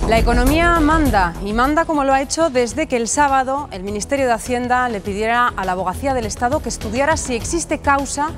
La economía manda, y manda como lo ha hecho desde que el sábado el Ministerio de Hacienda le pidiera a la Abogacía del Estado que estudiara si existe causa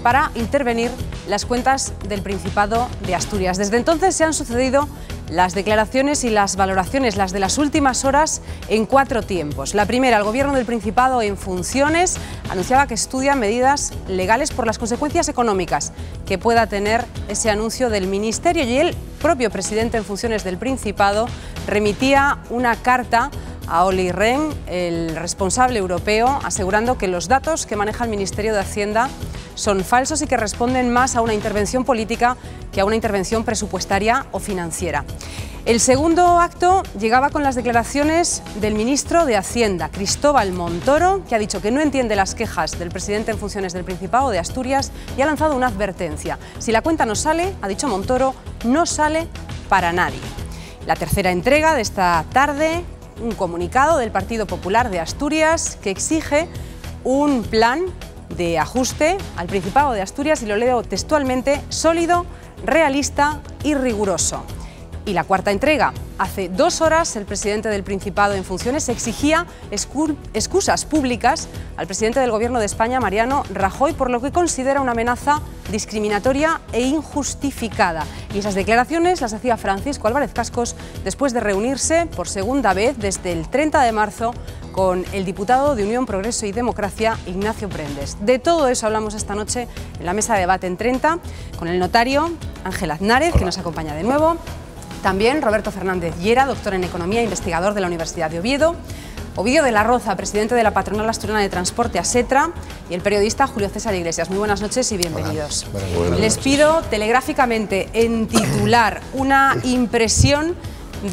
para intervenir las cuentas del Principado de Asturias. Desde entonces se han sucedido las declaraciones y las valoraciones, las de las últimas horas, en 4 tiempos. La primera, el Gobierno del Principado en funciones anunciaba que estudia medidas legales por las consecuencias económicas que pueda tener ese anuncio del Ministerio, y el propio presidente en funciones del Principado remitía una carta a Olli Rehn, el responsable europeo, asegurando que los datos que maneja el Ministerio de Hacienda son falsos y que responden más a una intervención política que a una intervención presupuestaria o financiera. El segundo acto llegaba con las declaraciones del ministro de Hacienda, Cristóbal Montoro, que ha dicho que no entiende las quejas del presidente en funciones del Principado de Asturias y ha lanzado una advertencia. Si la cuenta no sale, ha dicho Montoro, no sale para nadie. La tercera entrega de esta tarde, un comunicado del Partido Popular de Asturias que exige un plan de ajuste al Principado de Asturias, y lo leo textualmente: sólido, realista y riguroso. Y la cuarta entrega, hace 2 horas el presidente del Principado en funciones exigía excusas públicas al presidente del Gobierno de España, Mariano Rajoy, por lo que considera una amenaza discriminatoria e injustificada. Y esas declaraciones las hacía Francisco Álvarez Cascos después de reunirse por segunda vez desde el 30 de marzo con el diputado de Unión, Progreso y Democracia, Ignacio Prendes. De todo eso hablamos esta noche en la mesa de debate en 30, con el notario Ángel Aznárez, que nos acompaña de nuevo. También Roberto Fernández Llera, doctor en Economía e investigador de la Universidad de Oviedo. Ovidio de la Roza, presidente de la Patronal Asturiana de Transporte, ASETRA, y el periodista Julio César Iglesias. Muy buenas noches y bienvenidos. Les pido telegráficamente en titular una impresión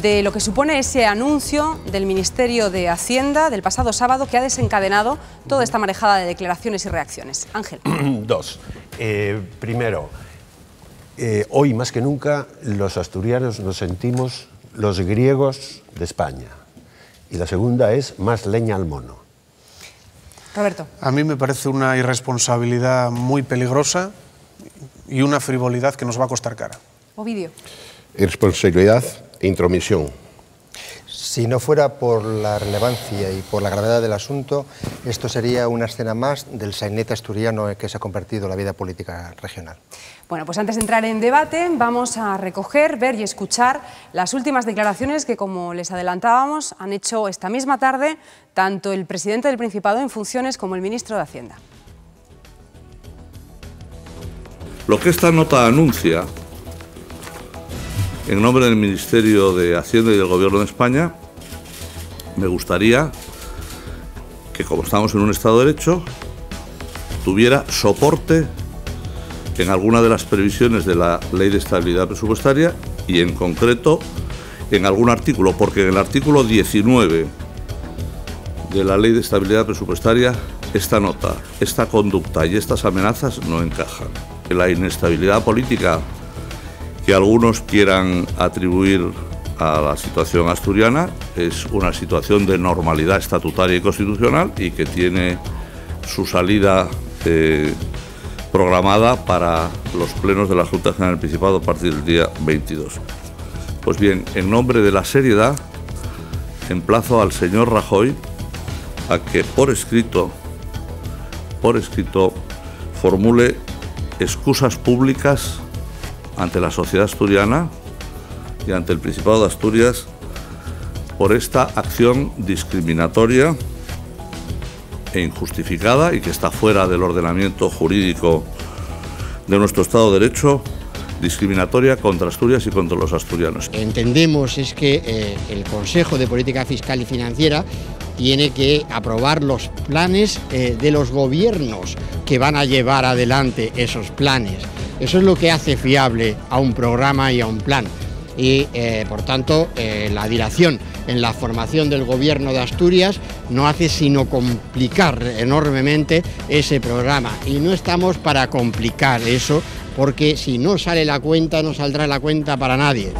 de lo que supone ese anuncio del Ministerio de Hacienda del pasado sábado, que ha desencadenado toda esta marejada de declaraciones y reacciones. Ángel. 2. Primero, hoy más que nunca los asturianos nos sentimos los griegos de España. Y la segunda es más leña al mono. Roberto. A mí me parece una irresponsabilidad muy peligrosa y una frivolidad que nos va a costar cara. Ovidio. Irresponsabilidad e intromisión. Si no fuera por la relevancia y por la gravedad del asunto, esto sería una escena más del sainete asturiano en que se ha convertido la vida política regional. Bueno, pues antes de entrar en debate, vamos a recoger, ver y escuchar las últimas declaraciones que, como les adelantábamos, han hecho esta misma tarde tanto el presidente del Principado en funciones como el ministro de Hacienda. Lo que esta nota anuncia, en nombre del Ministerio de Hacienda y del Gobierno de España, me gustaría que, como estamos en un Estado de Derecho, tuviera soporte en alguna de las previsiones de la Ley de Estabilidad Presupuestaria y, en concreto, en algún artículo, porque en el artículo 19 de la Ley de Estabilidad Presupuestaria esta nota, esta conducta y estas amenazas no encajan. La inestabilidad política que algunos quieran atribuir a la situación asturiana es una situación de normalidad estatutaria y constitucional y que tiene su salida programada para los plenos de la Junta General del Principado a partir del día 22. Pues bien, en nombre de la seriedad, emplazo al señor Rajoy a que por escrito formule excusas públicas ante la sociedad asturiana y ante el Principado de Asturias por esta acción discriminatoria e injustificada y que está fuera del ordenamiento jurídico de nuestro Estado de Derecho, discriminatoria contra Asturias y contra los asturianos. Entendemos es que el Consejo de Política Fiscal y Financiera tiene que aprobar los planes de los gobiernos que van a llevar adelante esos planes. Eso es lo que hace fiable a un programa y a un plan. Y, por tanto, la dilación en la formación del Gobierno de Asturias no hace sino complicar enormemente ese programa. Y no estamos para complicar eso, porque si no sale la cuenta, no saldrá la cuenta para nadie.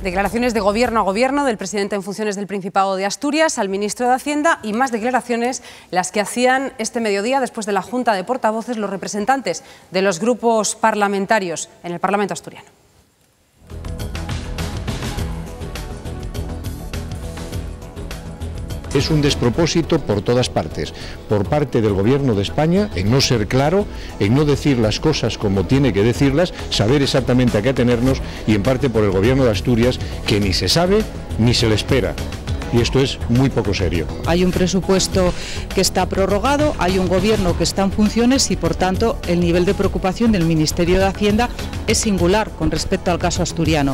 Declaraciones de gobierno a gobierno del presidente en funciones del Principado de Asturias al ministro de Hacienda y más declaraciones las que hacían este mediodía después de la Junta de Portavoces los representantes de los grupos parlamentarios en el Parlamento asturiano. Es un despropósito por todas partes, por parte del Gobierno de España, en no ser claro, en no decir las cosas como tiene que decirlas, saber exactamente a qué atenernos, y en parte por el Gobierno de Asturias, que ni se sabe ni se le espera. Y esto es muy poco serio. Hay un presupuesto que está prorrogado, hay un gobierno que está en funciones y, por tanto, el nivel de preocupación del Ministerio de Hacienda es singular con respecto al caso asturiano.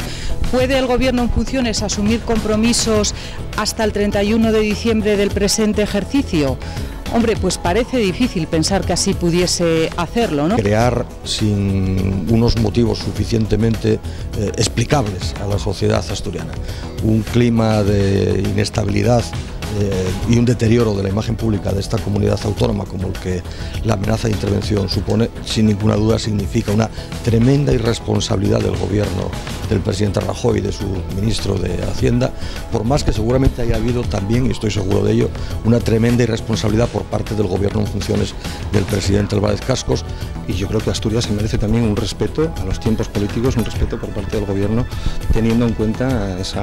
¿Puede el gobierno en funciones asumir compromisos hasta el 31 de diciembre del presente ejercicio? Hombre, pues parece difícil pensar que así pudiese hacerlo, ¿no? Crear sin unos motivos suficientemente explicables a la sociedad asturiana un clima de inestabilidad y un deterioro de la imagen pública de esta comunidad autónoma como el que la amenaza de intervención supone, sin ninguna duda significa una tremenda irresponsabilidad del gobierno del presidente Rajoy y de su ministro de Hacienda, por más que seguramente haya habido también, y estoy seguro de ello, una tremenda irresponsabilidad por parte del gobierno en funciones del presidente Álvarez Cascos, y yo creo que Asturias se merece también un respeto a los tiempos políticos, un respeto por parte del gobierno, teniendo en cuenta ese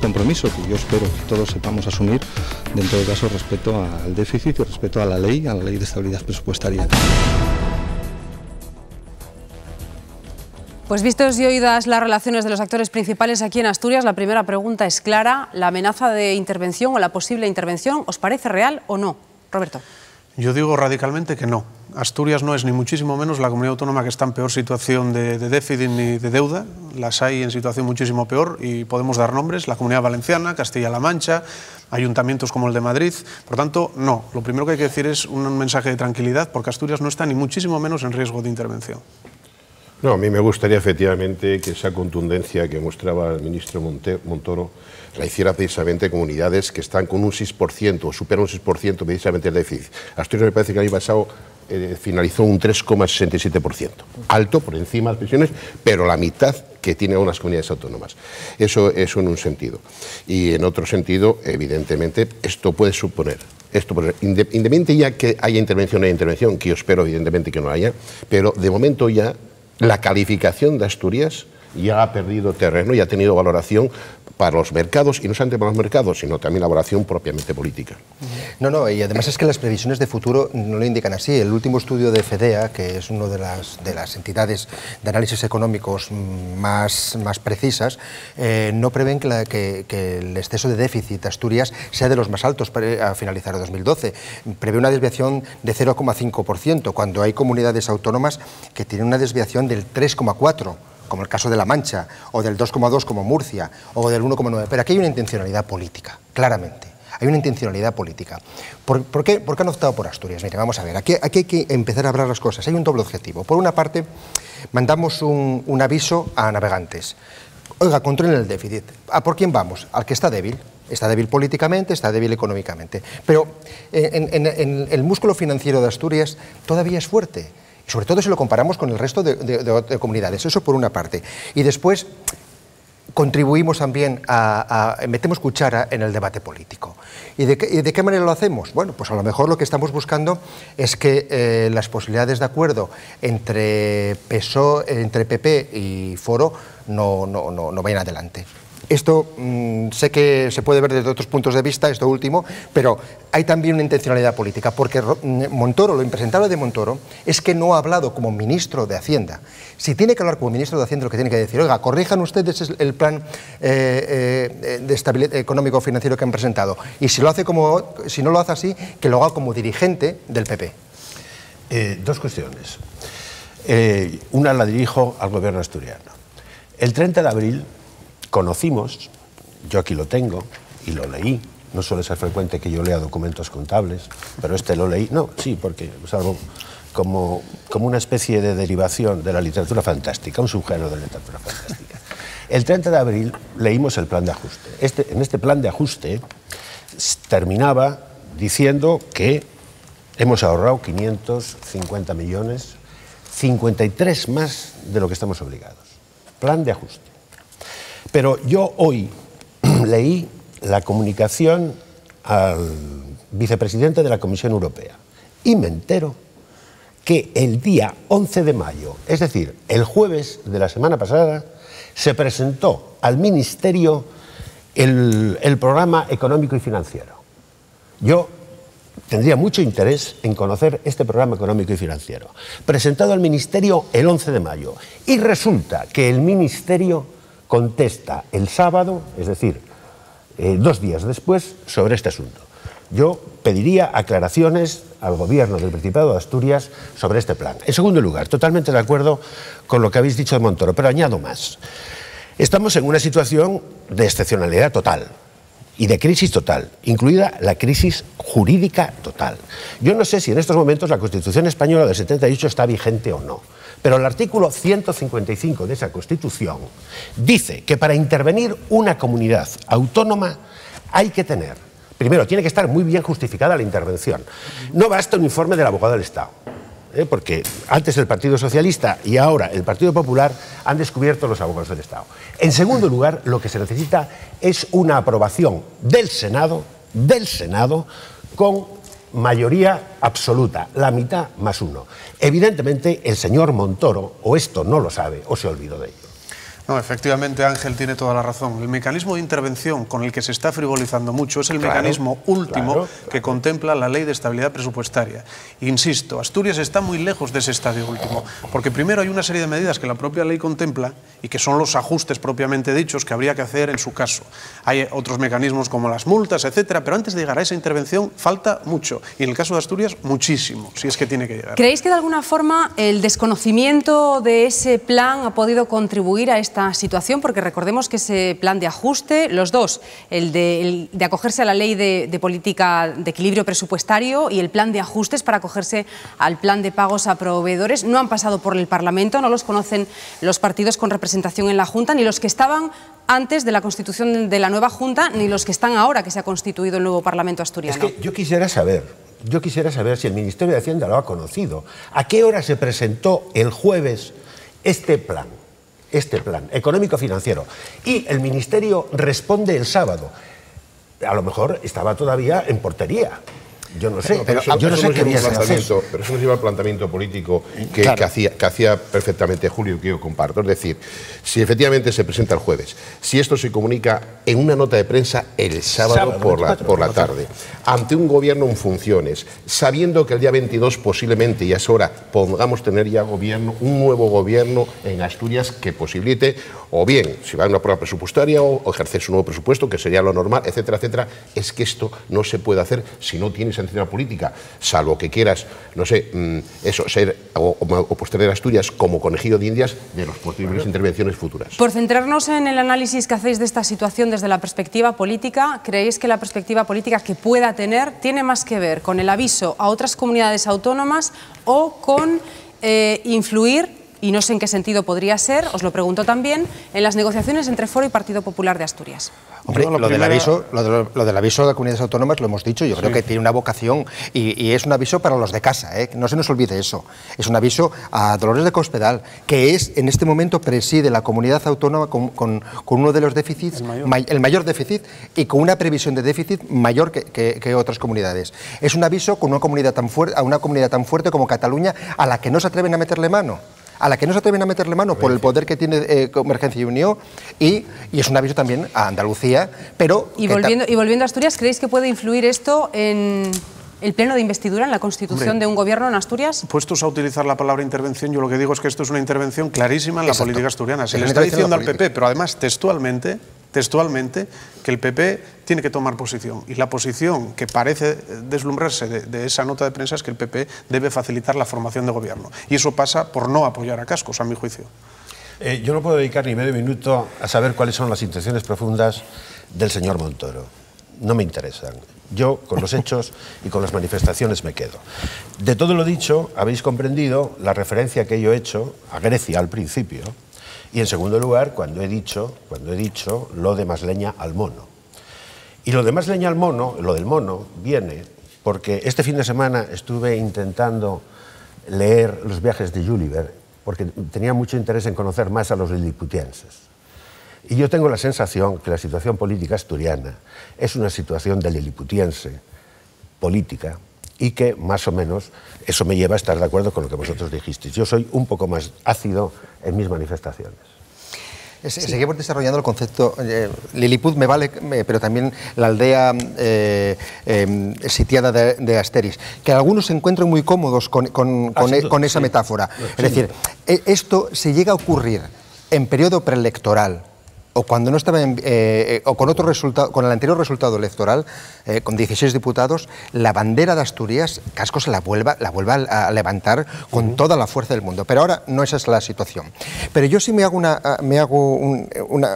compromiso que yo espero que todos sepamos asumir, en todo caso respeto al déficit y respeto a la ley de estabilidad presupuestaria. Pues vistos y oídas las relaciones de los actores principales aquí en Asturias, la primera pregunta es clara: ¿la amenaza de intervención o la posible intervención os parece real o no? Roberto. Yo digo radicalmente que no. Asturias no es ni muchísimo menos la comunidad autónoma que está en peor situación de déficit ni de deuda. Las hay en situación muchísimo peor y podemos dar nombres: la Comunidad Valenciana, Castilla-La Mancha, ayuntamientos como el de Madrid. Por tanto, no. Lo primero que hay que decir es un mensaje de tranquilidad, porque Asturias no está ni muchísimo menos en riesgo de intervención. No, a mí me gustaría efectivamente que esa contundencia que mostraba el ministro Montoro la hiciera precisamente comunidades que están con un 6% o superan un 6% precisamente el déficit. Asturias me parece que el año pasado finalizó un 3,67%, alto por encima de las previsiones, pero la mitad que tienen unas comunidades autónomas. Eso en un sentido. Y en otro sentido, evidentemente, esto puede suponer, independientemente ya que haya intervención, que yo espero evidentemente que no haya, pero de momento ya la calificación de Asturias ya ha perdido terreno y ha tenido valoración para los mercados, y no solamente para los mercados, sino también la valoración propiamente política. No, y además es que las previsiones de futuro no lo indican así. El último estudio de FEDEA, que es una de las entidades de análisis económicos más precisas, no prevén que el exceso de déficit de Asturias sea de los más altos a finalizar el 2012. Prevé una desviación de 0,5%, cuando hay comunidades autónomas que tienen una desviación del 3,4%. Como el caso de La Mancha, o del 2,2 como Murcia, o del 1,9. Pero aquí hay una intencionalidad política, claramente. Hay una intencionalidad política. ¿Por qué han optado por Asturias? Mire, vamos a ver, aquí hay que empezar a hablar las cosas. Hay un doble objetivo. Por una parte, mandamos un aviso a navegantes. Oiga, controlen el déficit. ¿A por quién vamos? Al que está débil. Está débil políticamente, está débil económicamente. Pero en el músculo financiero de Asturias todavía es fuerte. Sobre todo si lo comparamos con el resto de comunidades, eso por una parte. Y después contribuimos también metemos cuchara en el debate político. ¿Y de qué manera lo hacemos? Bueno, pues a lo mejor lo que estamos buscando es que las posibilidades de acuerdo entre PP y Foro no vayan adelante. Esto sé que se puede ver desde otros puntos de vista, esto último, pero hay también una intencionalidad política, porque Montoro, lo impresentable de Montoro es que no ha hablado como ministro de Hacienda. Si tiene que hablar como ministro de Hacienda, lo que tiene que decir: oiga, corrijan ustedes el plan de estabilidad económico-financiero que han presentado, y si no lo hace así, que lo haga como dirigente del PP. Dos cuestiones. Una la dirijo al gobierno asturiano. El 30 de abril conocimos, yo aquí lo tengo y lo leí, no suele ser frecuente que yo lea documentos contables, pero este lo leí, no, sí, porque es algo como una especie de derivación de la literatura fantástica, un subgénero de la literatura fantástica. El 30 de abril leímos el plan de ajuste. En este plan de ajuste terminaba diciendo que hemos ahorrado 550 millones, 53 más de lo que estamos obligados. plan de ajuste. Pero yo hoy leí la comunicación al vicepresidente de la Comisión Europea y me entero que el día 11 de mayo, es decir, el jueves de la semana pasada, se presentó al Ministerio el programa económico y financiero. Yo tendría mucho interés en conocer este programa económico y financiero, presentado al Ministerio el 11 de mayo, y resulta que el Ministerio contesta el sábado, es decir, 2 días después, sobre este asunto. Yo pediría aclaraciones al Gobierno del Principado de Asturias sobre este plan. En segundo lugar, totalmente de acuerdo con lo que habéis dicho de Montoro, pero añado más. Estamos en una situación de excepcionalidad total y de crisis total, incluida la crisis jurídica total. Yo no sé si en estos momentos la Constitución española del 78 está vigente o no, pero el artículo 155 de esa Constitución dice que para intervenir una comunidad autónoma hay que tener, primero, tiene que estar muy bien justificada la intervención. No basta un informe del abogado del Estado, porque antes el Partido Socialista y ahora el Partido Popular han descubierto los abogados del Estado. En segundo lugar, lo que se necesita es una aprobación del Senado con mayoría absoluta, la mitad más 1. Evidentemente, el señor Montoro o esto no lo sabe o se olvidó de ello. No, efectivamente, Ángel tiene toda la razón. El mecanismo de intervención con el que se está frivolizando mucho es el mecanismo último que contempla la Ley de Estabilidad Presupuestaria. Insisto, Asturias está muy lejos de ese estadio último, porque primero hay una serie de medidas que la propia ley contempla y que son los ajustes propiamente dichos que habría que hacer en su caso. Hay otros mecanismos como las multas, etcétera, pero antes de llegar a esa intervención falta mucho, y en el caso de Asturias, muchísimo, si es que tiene que llegar. ¿Creéis que de alguna forma el desconocimiento de ese plan ha podido contribuir a esta situación? Porque recordemos que ese plan de ajuste, los dos, el de acogerse a la ley de política de equilibrio presupuestario y el plan de ajustes para acogerse al plan de pagos a proveedores, no han pasado por el Parlamento, no los conocen los partidos con representación en la Junta, ni los que estaban antes de la constitución de la nueva Junta, ni los que están ahora que se ha constituido el nuevo Parlamento asturiano. Es que yo quisiera saber si el Ministerio de Hacienda lo ha conocido. ¿A qué hora se presentó el jueves este plan económico-financiero? Y el Ministerio responde el sábado. A lo mejor estaba todavía en portería. Yo no sé, pero yo no sé qué día se hace. Pero eso nos lleva al planteamiento político que hacía perfectamente Julio, que yo comparto. Es decir, si efectivamente se presenta el jueves, si esto se comunica en una nota de prensa el sábado por la tarde, ante un gobierno en funciones, sabiendo que el día 22 posiblemente, ya es hora, podamos tener ya un nuevo gobierno en Asturias que posibilite, o bien, si va a una prueba presupuestaria o ejercer su nuevo presupuesto, que sería lo normal, etcétera, etcétera, es que esto no se puede hacer si no tienes sensibilidad política, salvo que quieras, no sé, ser o postener Asturias como conejillo de indias de las posibles intervenciones futuras. Por centrarnos en el análisis que hacéis de esta situación desde la perspectiva política, ¿creéis que la perspectiva política que pueda tener tiene más que ver con el aviso a otras comunidades autónomas o con influir, y no sé en qué sentido podría ser, os lo pregunto también, en las negociaciones entre Foro y Partido Popular de Asturias? Hombre, lo del aviso de comunidades autónomas lo hemos dicho, yo creo que tiene una vocación y es un aviso para los de casa, no se nos olvide eso. Es un aviso a Dolores de Cospedal, que en este momento preside la comunidad autónoma con uno de los déficits, el mayor déficit, y con una previsión de déficit mayor que otras comunidades. Es un aviso con una comunidad tan fuerte como Cataluña, a la que no se atreven a meterle mano. Por el poder que tiene Convergencia y Unió, y es un aviso también a Andalucía, pero... Y volviendo a Asturias, ¿creéis que puede influir esto en el pleno de investidura, en la constitución de un gobierno en Asturias? Puestos a utilizar la palabra intervención, yo lo que digo es que esto es una intervención clarísima en la política asturiana. Se le está diciendo al PP, pero además textualmente, que el PP tiene que tomar posición. Y la posición que parece deslumbrarse de esa nota de prensa es que el PP debe facilitar la formación de gobierno. Y eso pasa por no apoyar a Cascos, a mi juicio. Yo no puedo dedicar ni medio minuto a saber cuáles son las intenciones profundas del señor Montoro. No me interesan. Yo con los hechos y con las manifestaciones me quedo. De todo lo dicho, habéis comprendido la referencia que yo he hecho a Grecia al principio, y en segundo lugar, cuando he dicho lo de más leña al mono. Y lo de más leña al mono, lo del mono, viene porque este fin de semana estuve intentando leer Los viajes de Gulliver porque tenía mucho interés en conocer más a los liliputienses. Y yo tengo la sensación que la situación política asturiana es una situación de liliputiense política y que, más o menos, eso me lleva a estar de acuerdo con lo que vosotros dijisteis. Yo soy un poco más ácido en mis manifestaciones. Seguimos desarrollando el concepto. Lilliput me vale, pero también la aldea sitiada de Asteris, que algunos se encuentran muy cómodos con esa metáfora. Es decir, esto se llega a ocurrir en periodo preelectoral o cuando no estaba o con otro resultado, con el anterior resultado electoral, con 16 diputados, la bandera de Asturias, Cascos la vuelva a levantar con toda la fuerza del mundo. Pero ahora no esa es la situación. Pero yo sí me hago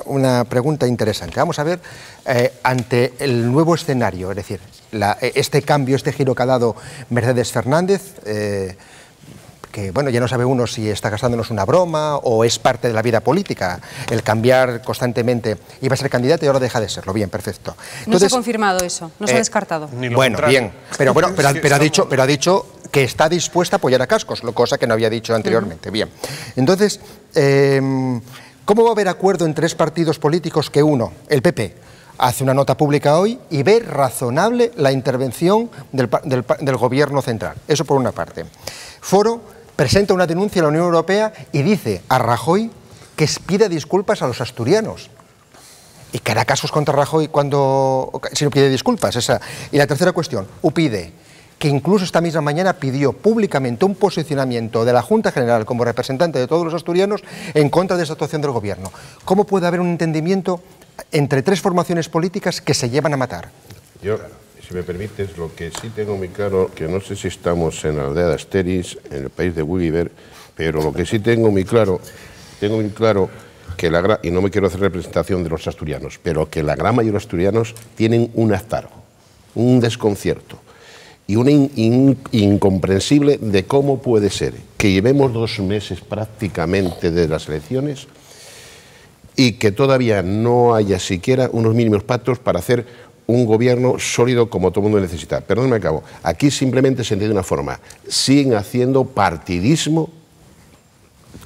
una pregunta interesante. Vamos a ver, ante el nuevo escenario, es decir, este cambio, este giro que ha dado Mercedes Fernández, que bueno, ya no sabe uno si está gastándonos una broma o es parte de la vida política, el cambiar constantemente. Iba a ser candidato y ahora deja de serlo. Bien, perfecto. Entonces, no se ha confirmado eso, no se ha descartado. Bueno, bien, pero ha dicho que está dispuesta a apoyar a Cascos, cosa que no había dicho anteriormente. Bien, entonces, ¿cómo va a haber acuerdo en tres partidos políticos que uno, el PP, hace una nota pública hoy y ve razonable la intervención del gobierno central? Eso por una parte. Foro presenta una denuncia a la Unión Europea y dice a Rajoy que pide disculpas a los asturianos. ¿Y qué hará Cascos contra Rajoy si no pide disculpas? Y la tercera cuestión, UPyD, que incluso esta misma mañana pidió públicamente un posicionamiento de la Junta General como representante de todos los asturianos en contra de esa actuación del gobierno. ¿Cómo puede haber un entendimiento entre tres formaciones políticas que se llevan a matar? Yo, si me permites, lo que sí tengo muy claro, que no sé si estamos en la aldea de Asteris, en el país de Gulliver, pero lo que sí tengo muy claro que y no me quiero hacer representación de los asturianos, pero que la gran mayoría de los asturianos tienen un hartazgo, un desconcierto y un incomprensible de cómo puede ser que llevemos 2 meses prácticamente de las elecciones y que todavía no haya siquiera unos mínimos pactos para hacer un gobierno sólido como todo el mundo necesita. Perdón, me acabo. Aquí simplemente se entiende de una forma. Siguen haciendo partidismo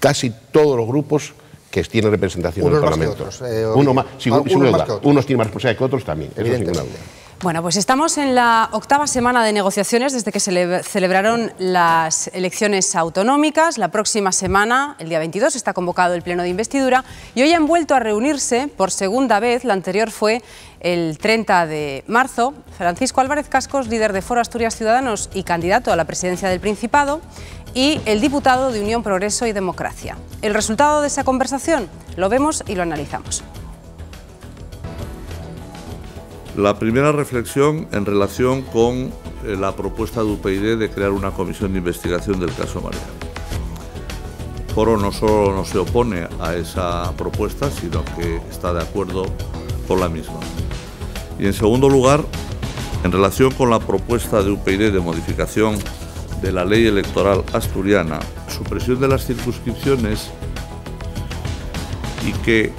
casi todos los grupos que tienen representación en el Parlamento. Unos tienen más responsabilidad que otros también. Eso sin ninguna duda. Bueno, pues estamos en la 8ª semana de negociaciones desde que se celebraron las elecciones autonómicas. La próxima semana, el día 22, está convocado el pleno de investidura y hoy han vuelto a reunirse por segunda vez. La anterior fue el 30 de marzo. Francisco Álvarez Cascos, líder de Foro Asturias Ciudadanos y candidato a la presidencia del Principado, y el diputado de Unión Progreso y Democracia. El resultado de esa conversación lo vemos y lo analizamos. La primera reflexión en relación con la propuesta de UPyD de crear una comisión de investigación del caso Mariano. Foro no solo no se opone a esa propuesta, sino que está de acuerdo con la misma. Y en segundo lugar, en relación con la propuesta de UPyD de modificación de la ley electoral asturiana, supresión de las circunscripciones y que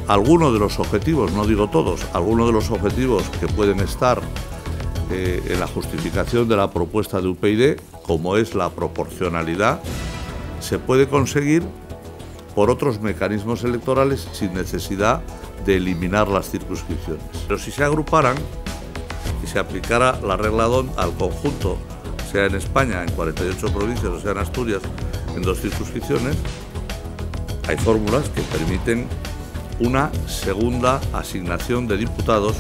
algunos de los objetivos, no digo todos, algunos de los objetivos que pueden estar en la justificación de la propuesta de UPyD, como es la proporcionalidad, se puede conseguir por otros mecanismos electorales sin necesidad de eliminar las circunscripciones. Pero si se agruparan y se aplicara la regla DON al conjunto, sea en España en 48 provincias o sea en Asturias en 2 circunscripciones, hay fórmulas que permiten una segunda asignación de diputados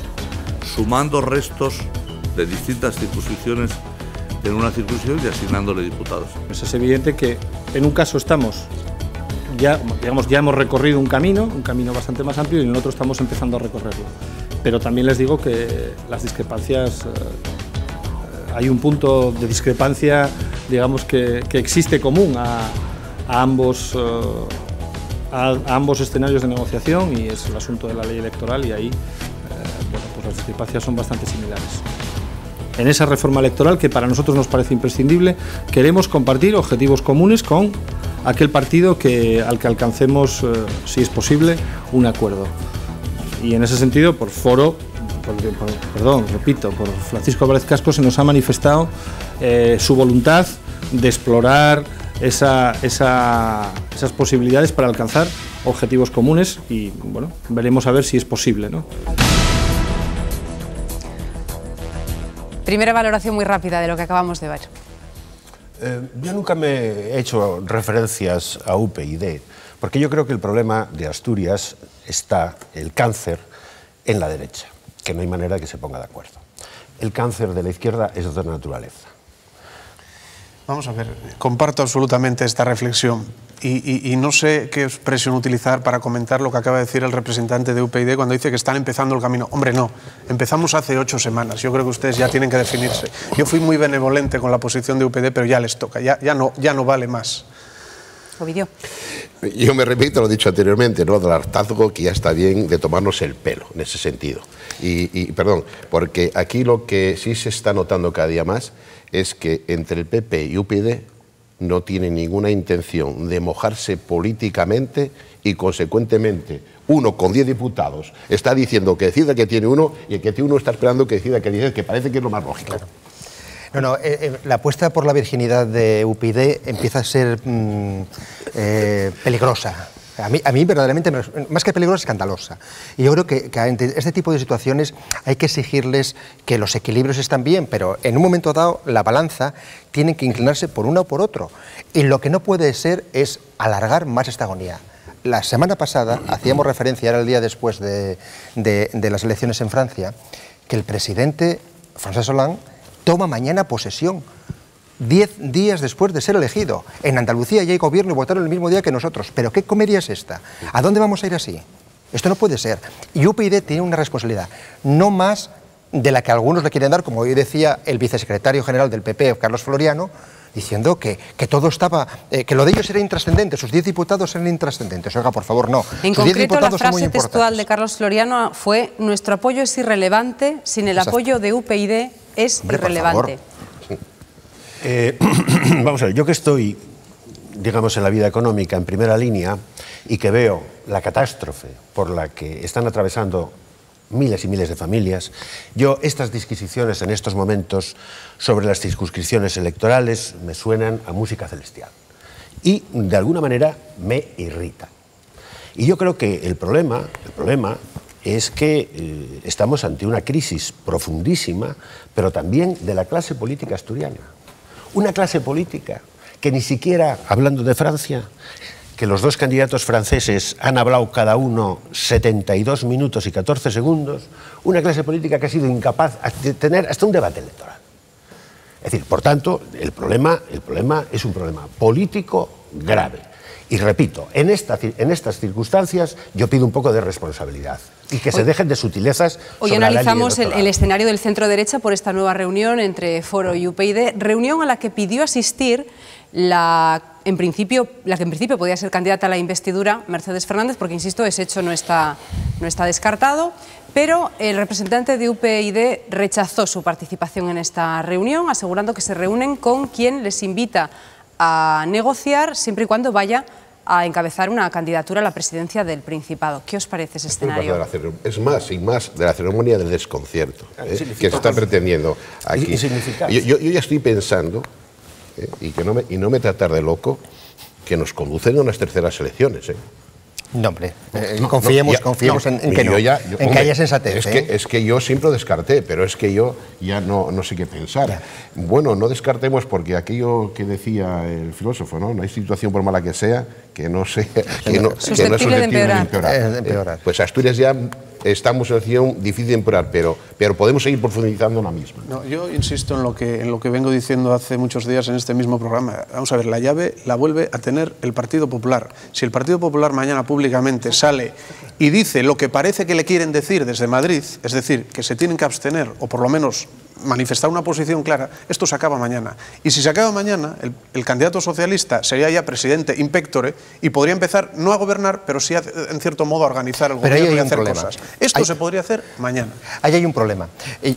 sumando restos de distintas circunscripciones en una circunscripción y asignándole diputados. Pues es evidente que en un caso estamos ya hemos recorrido un camino bastante más amplio y en el otro estamos empezando a recorrerlo. Pero también les digo que las discrepancias, hay un punto de discrepancia, digamos, que existe común a ambos escenarios de negociación y es el asunto de la ley electoral y ahí pues las discrepancias son bastante similares. En esa reforma electoral, que para nosotros nos parece imprescindible, queremos compartir objetivos comunes con aquel partido al que alcancemos, si es posible, un acuerdo. Y en ese sentido, por Francisco Álvarez Cascos se nos ha manifestado su voluntad de explorar esas posibilidades para alcanzar objetivos comunes y, bueno, veremos a ver si es posible, ¿no? Primera valoración muy rápida de lo que acabamos de ver. Yo nunca me he hecho referencias a UPyD, porque yo creo que el problema de Asturias está, el cáncer, en la derecha, que no hay manera de que se ponga de acuerdo. El cáncer de la izquierda es de otra naturaleza. Vamos a ver, comparto absolutamente esta reflexión y no sé qué expresión utilizar para comentar lo que acaba de decir el representante de UPyD cuando dice que están empezando el camino. Hombre, no, empezamos hace 8 semanas, yo creo que ustedes ya tienen que definirse. Yo fui muy benevolente con la posición de UPyD, pero ya les toca, ya no vale más. Ovidio. Yo me repito lo dicho anteriormente, ¿no? Del hartazgo, que ya está bien de tomarnos el pelo en ese sentido. Perdón, porque aquí lo que sí se está notando cada día más es que entre el PP y UPyD no tienen ninguna intención de mojarse políticamente y, consecuentemente, uno con 10 diputados está diciendo que decida que tiene uno y el que tiene uno está esperando que decida que 10, que parece que es lo más lógico. Claro. No, la apuesta por la virginidad de UPyD empieza a ser peligrosa. A mí verdaderamente, más que peligrosa, escandalosa. Y yo creo que ante este tipo de situaciones hay que exigirles que los equilibrios están bien, pero en un momento dado la balanza tiene que inclinarse por uno o por otro. Y lo que no puede ser es alargar más esta agonía. La semana pasada hacíamos referencia, era el día después de las elecciones en Francia, que el presidente François Hollande toma mañana posesión, 10 días después de ser elegido. En Andalucía ya hay gobierno y votaron el mismo día que nosotros. ¿Pero qué comedia es esta? ¿A dónde vamos a ir así? Esto no puede ser. Y UPyD tiene una responsabilidad, no más de la que algunos le quieren dar, como hoy decía el vicesecretario general del PP, Carlos Floriano, diciendo que todo estaba, que lo de ellos era intrascendente, sus 10 diputados eran intrascendentes. Oiga, por favor, no. En concreto, la frase textual de Carlos Floriano fue: nuestro apoyo es irrelevante, sin el apoyo de UPyD es irrelevante. Vamos a ver, yo que estoy, digamos, en la vida económica en primera línea y que veo la catástrofe por la que están atravesando miles y miles de familias, yo estas disquisiciones en estos momentos sobre las circunscripciones electorales me suenan a música celestial y de alguna manera me irritan. Y yo creo que el problema es que estamos ante una crisis profundísima, pero también de la clase política asturiana. Una clase política que ni siquiera, hablando de Francia, que los dos candidatos franceses han hablado cada uno 72 minutos y 14 segundos, una clase política que ha sido incapaz de tener hasta un debate electoral. Es decir, por tanto, el problema es un problema político grave. Y repito, en estas circunstancias yo pido un poco de responsabilidad y que se dejen de sutilezas. Hoy analizamos el escenario del centro derecha por esta nueva reunión entre Foro y UPyD, reunión a la que pidió asistir la que en principio podía ser candidata a la investidura, Mercedes Fernández, porque insisto, ese hecho no está descartado, pero el representante de UPyD rechazó su participación en esta reunión, asegurando que se reúnen con quien les invita a negociar siempre y cuando vaya a encabezar una candidatura a la presidencia del Principado. ¿Qué os parece ese escenario? Es más y más de la ceremonia del desconcierto que se está pretendiendo aquí. Yo ya estoy pensando, y no me tratar de loco, que nos conducen a unas terceras elecciones. No, hombre, confiemos en que no, en que haya sensatez. Es que yo siempre lo descarté, pero es que yo ya no sé qué pensar. Ya. Bueno, no descartemos porque aquello que decía el filósofo, ¿no? No hay situación por mala que sea que no sea susceptible de empeorar. Pues Asturias ya estamos en una situación difícil de empeorar, pero podemos seguir profundizando en la misma. No, yo insisto en lo que vengo diciendo hace muchos días en este mismo programa. Vamos a ver, la llave la vuelve a tener el Partido Popular. Si el Partido Popular mañana públicamente sale y dice lo que parece que le quieren decir desde Madrid, es decir, que se tienen que abstener o por lo menos manifestar una posición clara, esto se acaba mañana. Y si se acaba mañana, el candidato socialista sería ya presidente in pectore y podría empezar no a gobernar, pero sí en cierto modo a organizar el gobierno y hacer cosas. Esto se podría hacer mañana. Ahí hay un problema.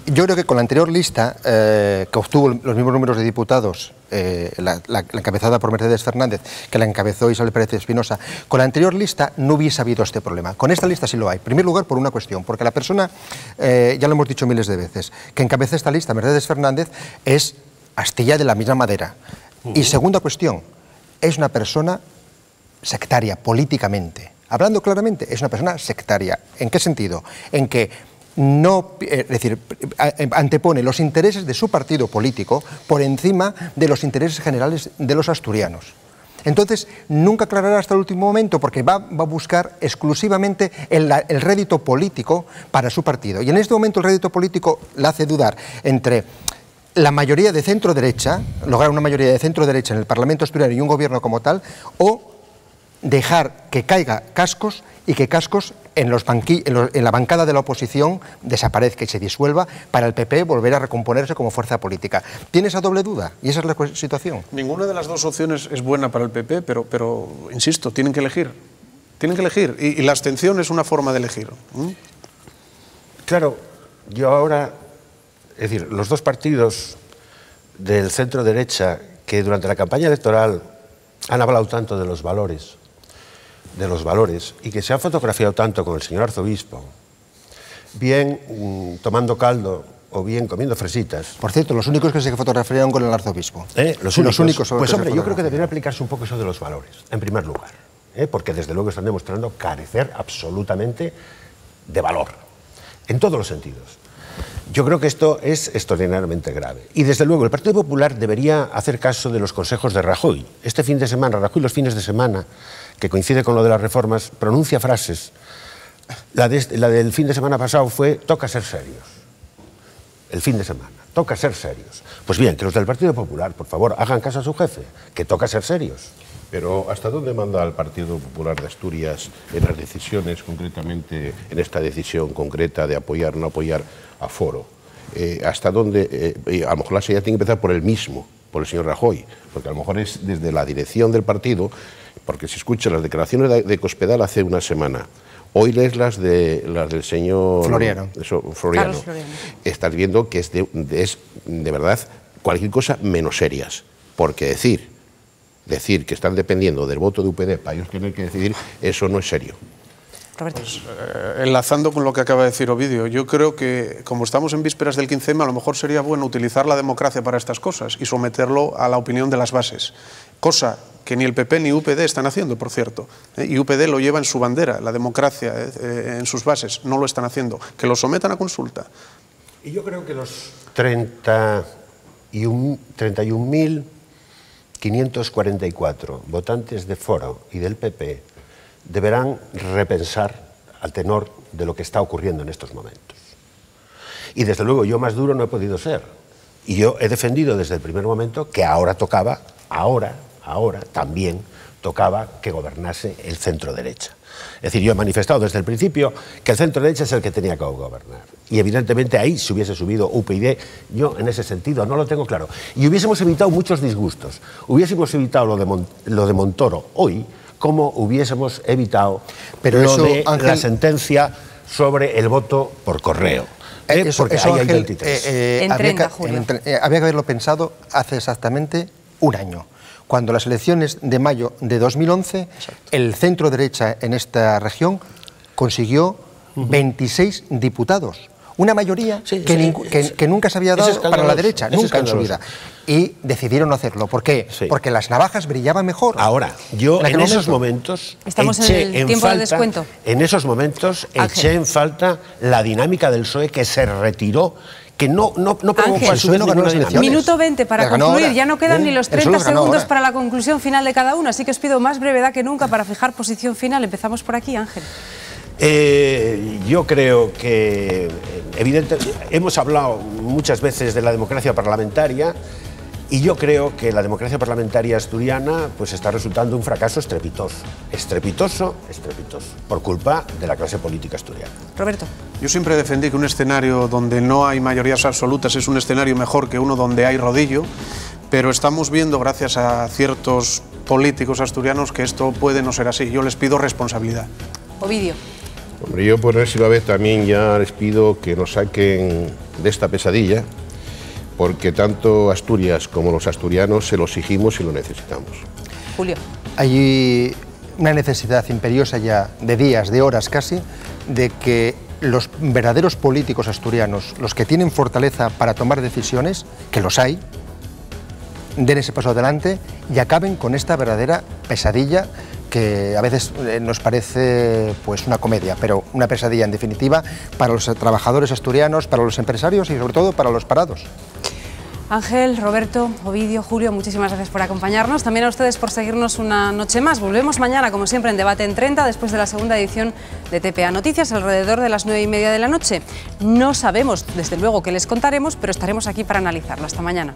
Yo creo que con la anterior lista, que obtuvo los mismos números de diputados, la encabezada por Mercedes Fernández, que la encabezó Isabel Pérez Espinosa, con la anterior lista no hubiese habido este problema. Con esta lista sí lo hay. En primer lugar, por una cuestión, porque la persona, ya lo hemos dicho miles de veces, que encabeza esta lista, Mercedes Fernández, es astilla de la misma madera. Y segunda cuestión, es una persona sectaria políticamente. Hablando claramente, es una persona sectaria. ¿En qué sentido? En que no, es decir, antepone los intereses de su partido político por encima de los intereses generales de los asturianos. Entonces, nunca aclarará hasta el último momento porque va a buscar exclusivamente el rédito político para su partido. Y en este momento el rédito político le hace dudar entre la mayoría de centro-derecha, lograr una mayoría de centro-derecha en el Parlamento asturiano y un gobierno como tal, o dejar que caiga Cascos y que Cascos en la bancada de la oposición desaparezca y se disuelva para el PP volver a recomponerse como fuerza política. ¿Tiene esa doble duda? Y esa es la situación. Ninguna de las dos opciones es buena para el PP, pero insisto, tienen que elegir. Tienen que elegir. Y la abstención es una forma de elegir. Claro, yo ahora, es decir, los dos partidos del centro-derecha que durante la campaña electoral han hablado tanto de los valores y que se han fotografiado tanto con el señor arzobispo, bien tomando caldo o bien comiendo fresitas. Por cierto, los únicos que se fotografiaron con el arzobispo. Los únicos. Pues hombre, yo creo que debería aplicarse un poco eso de los valores, en primer lugar, porque desde luego están demostrando carecer absolutamente de valor, en todos los sentidos. Yo creo que esto es extraordinariamente grave. Y desde luego el Partido Popular debería hacer caso de los consejos de Rajoy. Este fin de semana, Rajoy los fines de semana, que coincide con lo de las reformas, pronuncia frases. La del fin de semana pasado fue: toca ser serios. El fin de semana, toca ser serios. Pues bien, que los del Partido Popular, por favor, hagan caso a su jefe, que toca ser serios. Pero ¿hasta dónde manda el Partido Popular de Asturias en las decisiones, concretamente en esta decisión concreta de apoyar o no apoyar a Foro? ¿Hasta dónde? A lo mejor la salida tiene que empezar por el mismo, por el señor Rajoy, porque a lo mejor es desde la dirección del partido, porque si escucha las declaraciones de Cospedal hace una semana, hoy lees las del señor Floriano. Floriano. Estás viendo que es de verdad cualquier cosa menos serias, porque decir que están dependiendo del voto de UPD para ellos tener que decidir, eso no es serio. Roberto. Pues, enlazando con lo que acaba de decir Ovidio, yo creo que como estamos en vísperas del 15M, a lo mejor sería bueno utilizar la democracia para estas cosas y someterlo a la opinión de las bases, cosa que ni el PP ni UPD están haciendo, por cierto, y UPD lo lleva en su bandera, la democracia en sus bases, no lo están haciendo, que lo sometan a consulta. Y yo creo que los 31.544 votantes de Foro y del PP deberán repensar al tenor de lo que está ocurriendo en estos momentos. Y desde luego yo más duro no he podido ser. Y yo he defendido desde el primer momento que ahora también tocaba que gobernase el centro-derecha. Es decir, yo he manifestado desde el principio que el centro-derecha es el que tenía que gobernar. Y evidentemente ahí se hubiese subido UPyD, yo en ese sentido no lo tengo claro. Y hubiésemos evitado muchos disgustos. Hubiésemos evitado lo de Montoro hoy, como hubiésemos evitado la sentencia sobre el voto por correo. Porque ahí hay 23. Habría que haberlo pensado hace exactamente un año. Cuando las elecciones de mayo de 2011, exacto, el centro derecha en esta región consiguió 26 diputados. Una mayoría que nunca se había dado para la derecha, nunca en su vida. Y decidieron no hacerlo. ¿Por qué? Sí. Porque las navajas brillaban mejor. Ahora, yo en esos momentos estamos en el tiempo de descuento. En esos momentos eché en falta la dinámica del PSOE, que se retiró, que no provocó a su vez ninguna dinámica. Minuto 20 para concluir, ya no quedan ni los 30 segundos para la conclusión final de cada uno, así que os pido más brevedad que nunca para fijar posición final. Empezamos por aquí, Ángel. Yo creo que, evidentemente, hemos hablado muchas veces de la democracia parlamentaria y yo creo que la democracia parlamentaria asturiana pues está resultando un fracaso estrepitoso, por culpa de la clase política asturiana. Roberto. Yo siempre defendí que un escenario donde no hay mayorías absolutas es un escenario mejor que uno donde hay rodillo, pero estamos viendo, gracias a ciertos políticos asturianos, que esto puede no ser así. Yo les pido responsabilidad. Ovidio. Hombre, yo por enésima vez también ya les pido que nos saquen de esta pesadilla, porque tanto Asturias como los asturianos se lo exigimos y lo necesitamos. Julio. Hay una necesidad imperiosa ya de días, de horas casi, de que los verdaderos políticos asturianos, los que tienen fortaleza para tomar decisiones, que los hay, den ese paso adelante y acaben con esta verdadera pesadilla que a veces nos parece pues una comedia, pero una pesadilla en definitiva para los trabajadores asturianos, para los empresarios y sobre todo para los parados. Ángel, Roberto, Ovidio, Julio, muchísimas gracias por acompañarnos. También a ustedes por seguirnos una noche más. Volvemos mañana, como siempre, en Debate en 30, después de la segunda edición de TPA Noticias, alrededor de las 9:30 de la noche. No sabemos, desde luego, qué les contaremos, pero estaremos aquí para analizarlo. Hasta mañana.